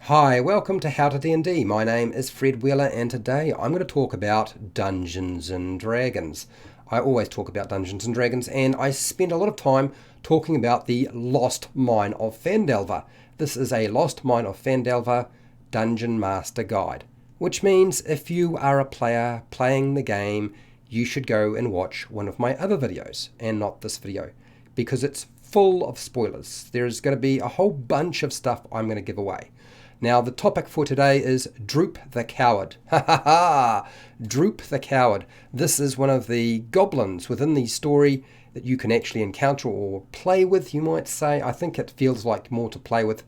Hi, welcome to HowtoDandD. My name is Fred Wheeler and today I'm going to talk about Dungeons and Dragons. I always talk about Dungeons and Dragons and I spend a lot of time talking about the Lost Mine of Phandelver. This is a Lost Mine of Phandelver Dungeon Master Guide, which means if you are a player playing the game, you should go and watch one of my other videos and not this video because it's full of spoilers. There's going to be a whole bunch of stuff I'm going to give away. Now, the topic for today is Droop the Coward. Ha ha ha! Droop the Coward. This is one of the goblins within the story that you can actually encounter or play with, you might say. I think it feels like more to play with.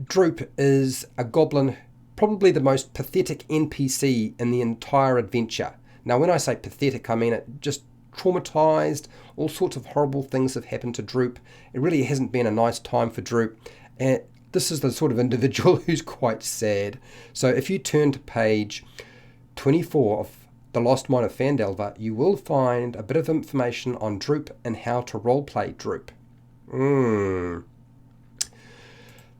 Droop is a goblin, probably the most pathetic NPC in the entire adventure. Now, when I say pathetic, I mean it just traumatized. All sorts of horrible things have happened to Droop. It really hasn't been a nice time for Droop. And this is the sort of individual who's quite sad. So if you turn to page 24 of The Lost Mine of Phandelver, you will find a bit of information on Droop and how to roleplay Droop. The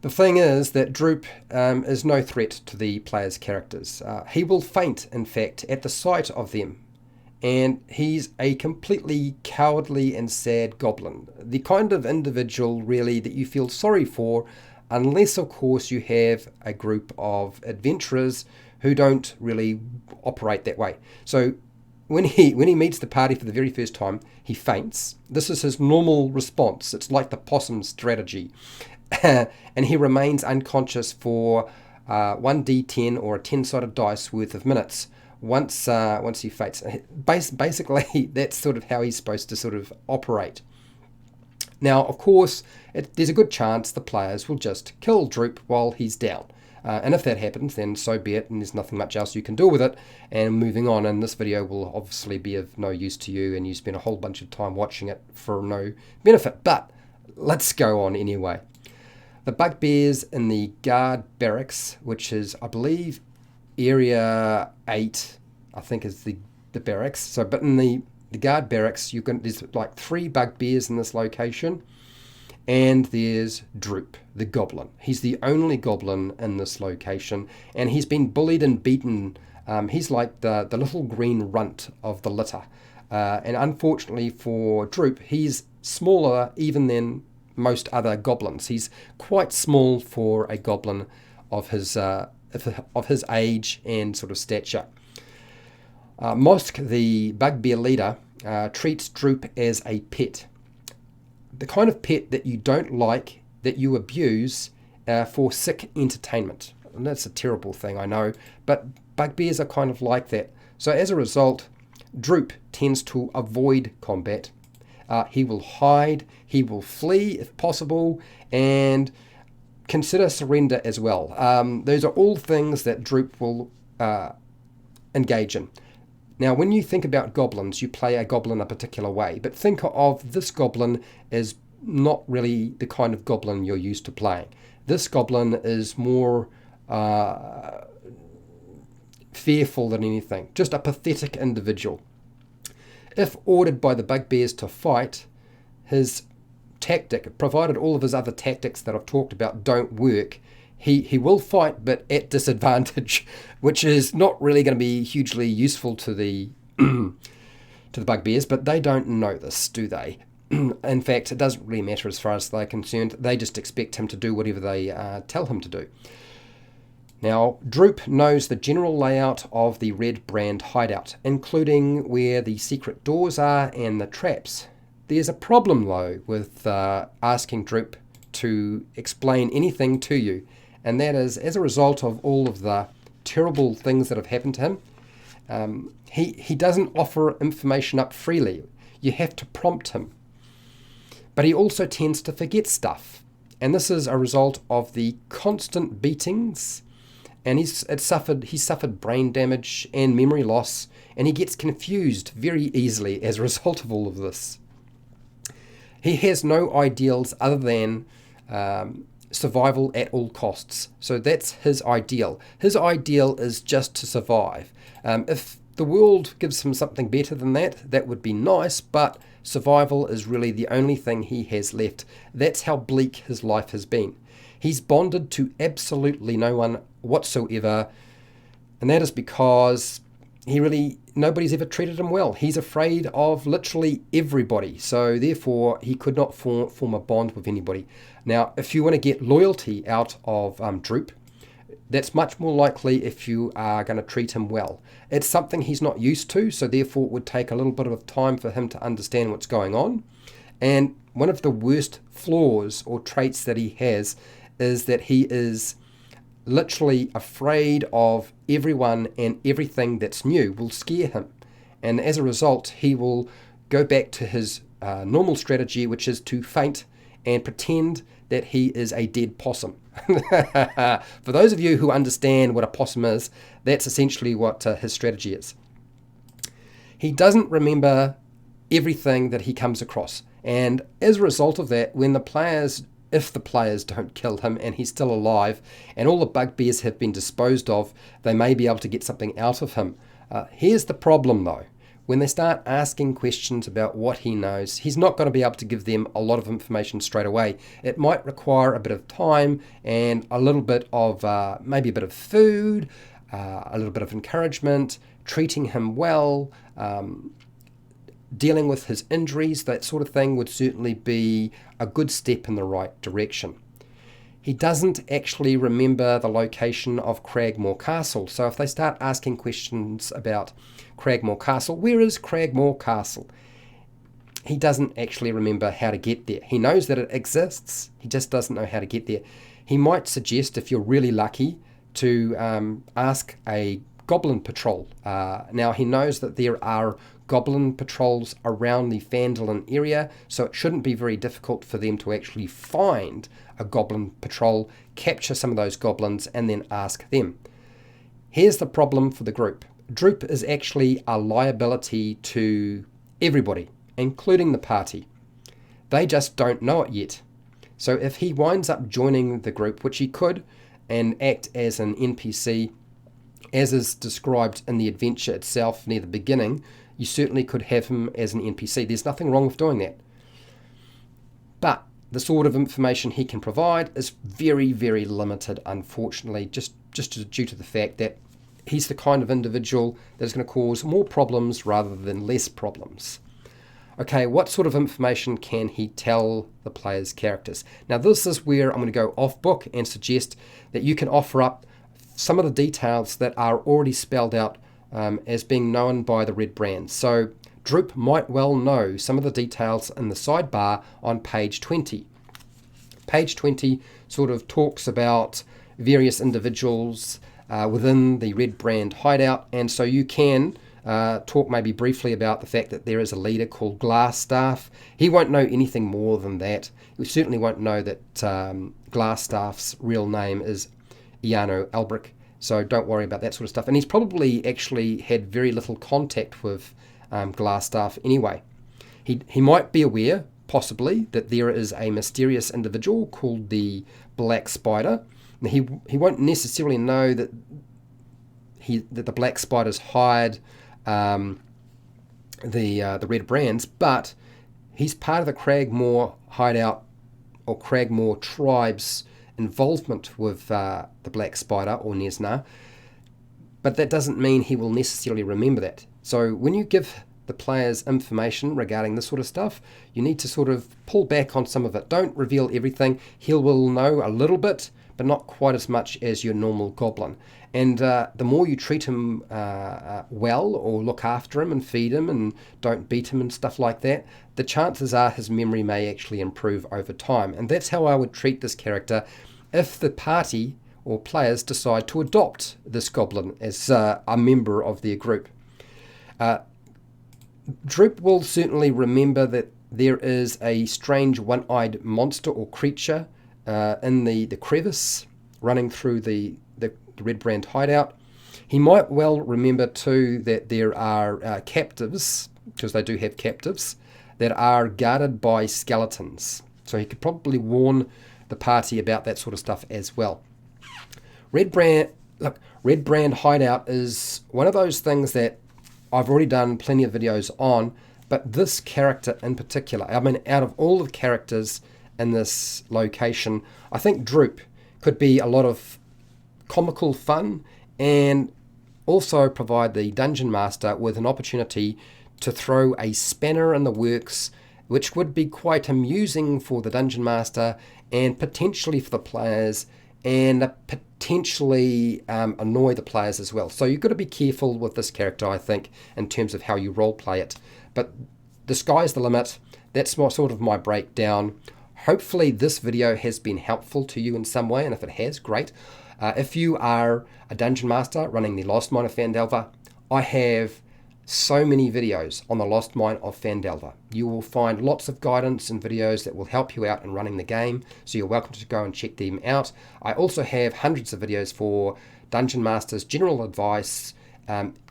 thing is that Droop is no threat to the player's characters. He will faint, in fact, at the sight of them. And he's a completely cowardly and sad goblin. The kind of individual, really, that you feel sorry for, unless, of course, you have a group of adventurers who don't really operate that way. So when he meets the party for the very first time, he faints. This is his normal response. It's like the possum strategy. And he remains unconscious for 1d10 or a 10-sided dice worth of minutes once he faints. Basically, that's sort of how he's supposed to sort of operate. Now, of course, there's a good chance the players will just kill Droop while he's down. And if that happens, then so be it, and there's nothing much else you can do with it. And moving on, and this video will obviously be of no use to you, and you spend a whole bunch of time watching it for no benefit. But let's go on anyway. The bugbears in the guard barracks, which is, I believe, Area 8, I think is the barracks. So, but in the guard barracks, there's like 3 bugbears in this location, and there's Droop, the goblin. He's the only goblin in this location, and he's been bullied and beaten. He's like the little green runt of the litter, and unfortunately for Droop, he's smaller even than most other goblins. He's quite small for a goblin of his age and sort of stature. Mosk, the bugbear leader, treats Droop as a pet. The kind of pet that you don't like, that you abuse for sick entertainment. And that's a terrible thing, I know, but bugbears are kind of like that. So as a result, Droop tends to avoid combat. He will hide, he will flee if possible, and consider surrender as well. Those are all things that Droop will engage in. Now, when you think about goblins, you play a goblin a particular way, but think of this goblin as not really the kind of goblin you're used to playing. This goblin is more fearful than anything, just a pathetic individual. If ordered by the bugbears to fight, his tactic, provided all of his other tactics that I've talked about don't work, he will fight, but at disadvantage, which is not really going to be hugely useful to the bugbears, but they don't know this, do they? In fact, it doesn't really matter as far as they're concerned. They just expect him to do whatever they tell him to do. Now, Droop knows the general layout of the Red Brand hideout, including where the secret doors are and the traps. There's a problem, though, with asking Droop to explain anything to you, and that is, as a result of all of the terrible things that have happened to him, he doesn't offer information up freely. You have to prompt him. But he also tends to forget stuff, and this is a result of the constant beatings, and he's suffered brain damage and memory loss, and he gets confused very easily as a result of all of this. He has no ideals other than survival at all costs. So that's his ideal. His ideal is just to survive. If the world gives him something better than that, that would be nice, but survival is really the only thing he has left. That's how bleak his life has been. He's bonded to absolutely no one whatsoever, and that is because nobody's ever treated him well. He's afraid of literally everybody, so therefore he could not form a bond with anybody. Now, if you want to get loyalty out of Droop, that's much more likely if you are going to treat him well. It's something he's not used to, so therefore it would take a little bit of time for him to understand what's going on. And one of the worst flaws or traits that he has is that he is literally afraid of everyone, and everything that's new will scare him. And as a result, he will go back to his normal strategy, which is to faint and pretend that he is a dead possum. For those of you who understand what a possum is, that's essentially what his strategy is. He doesn't remember everything that he comes across, and as a result of that, if the players don't kill him and he's still alive and all the bugbears have been disposed of, they may be able to get something out of him. Here's the problem though. When they start asking questions about what he knows, he's not going to be able to give them a lot of information straight away. It might require a bit of time and a little bit of maybe a bit of food, a little bit of encouragement, treating him well, dealing with his injuries. That sort of thing would certainly be a good step in the right direction. He doesn't actually remember the location of Cragmore Castle. So if they start asking questions about Cragmore Castle, where is Cragmore Castle? He doesn't actually remember how to get there. He knows that it exists, he just doesn't know how to get there. He might suggest, if you're really lucky, to ask a goblin patrol. Now he knows that there are goblin patrols around the Phandelver area, so it shouldn't be very difficult for them to actually find a goblin patrol, capture some of those goblins, and then ask them. Here's the problem for the group. Droop is actually a liability to everybody, including the party. They just don't know it yet. So if he winds up joining the group, which he could, and act as an NPC, as is described in the adventure itself near the beginning, you certainly could have him as an NPC. There's nothing wrong with doing that. But the sort of information he can provide is very, very limited, unfortunately, just due to the fact that he's the kind of individual that is going to cause more problems rather than less problems. Okay, what sort of information can he tell the players' characters? Now, this is where I'm going to go off book and suggest that you can offer up some of the details that are already spelled out as being known by the red brands. So Droop might well know some of the details in the sidebar on page 20. Page 20 sort of talks about various individuals within the red brand hideout, and so you can talk maybe briefly about the fact that there is a leader called Glassstaff. He won't know anything more than that. We certainly won't know that Glassstaff's real name is Iano Albrick, so don't worry about that sort of stuff. And he's probably actually had very little contact with Glassstaff anyway. He might be aware, possibly, that there is a mysterious individual called the Black Spider. Now, he won't necessarily know that the Black Spiders hired the red brands, but he's part of the Cragmore hideout or Cragmore tribe's involvement with the Black Spider or Nesna, but that doesn't mean he will necessarily remember that. So when you give the players information regarding this sort of stuff, you need to sort of pull back on some of it. Don't reveal everything. He will know a little bit, but not quite as much as your normal goblin. And the more you treat him well, or look after him and feed him and don't beat him and stuff like that, the chances are his memory may actually improve over time. And that's how I would treat this character if the party or players decide to adopt this goblin as a member of their group. Droop will certainly remember that there is a strange one-eyed monster or creature in the crevice running through the red brand hideout. He might well remember too that there are captives, because they do have captives, that are guarded by skeletons. So he could probably warn the party about that sort of stuff as well. Red brand hideout is one of those things that I've already done plenty of videos on, but this character in particular, I mean, out of all the characters in this location, I think Droop Could be a lot of comical fun, and also provide the Dungeon Master with an opportunity to throw a spanner in the works, which would be quite amusing for the Dungeon Master and potentially for the players, and potentially annoy the players as well. So you've got to be careful with this character, I think, in terms of how you role play it. But the sky's the limit. That's sort of my breakdown. Hopefully this video has been helpful to you in some way, and if it has, great. If you are a Dungeon Master running the Lost Mine of Phandelver, I have so many videos on the Lost Mine of Phandelver. You will find lots of guidance and videos that will help you out in running the game, so you're welcome to go and check them out. I also have hundreds of videos for Dungeon Masters, general advice,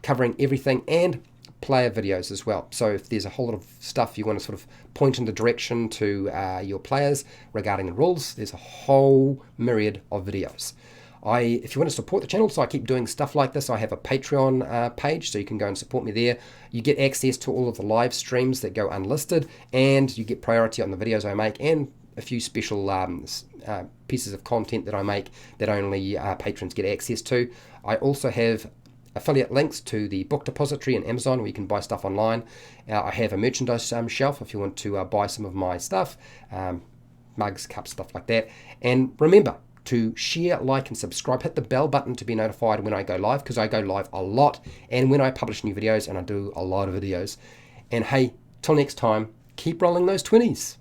covering everything, and player videos as well. So if there's a whole lot of stuff you want to sort of point in the direction to your players regarding the rules, there's a whole myriad of videos. If you want to support the channel, so I keep doing stuff like this, I have a Patreon page, so you can go and support me there. You get access to all of the live streams that go unlisted, and you get priority on the videos I make, and a few special pieces of content that I make that only patrons get access to. I also have affiliate links to the book depository and Amazon, where you can buy stuff online. I have a merchandise shelf if you want to buy some of my stuff, mugs, cups, stuff like that. And remember to share, like, and subscribe. Hit the bell button to be notified when I go live, because I go live a lot, and when I publish new videos, and I do a lot of videos. And hey, till next time, keep rolling those 20s.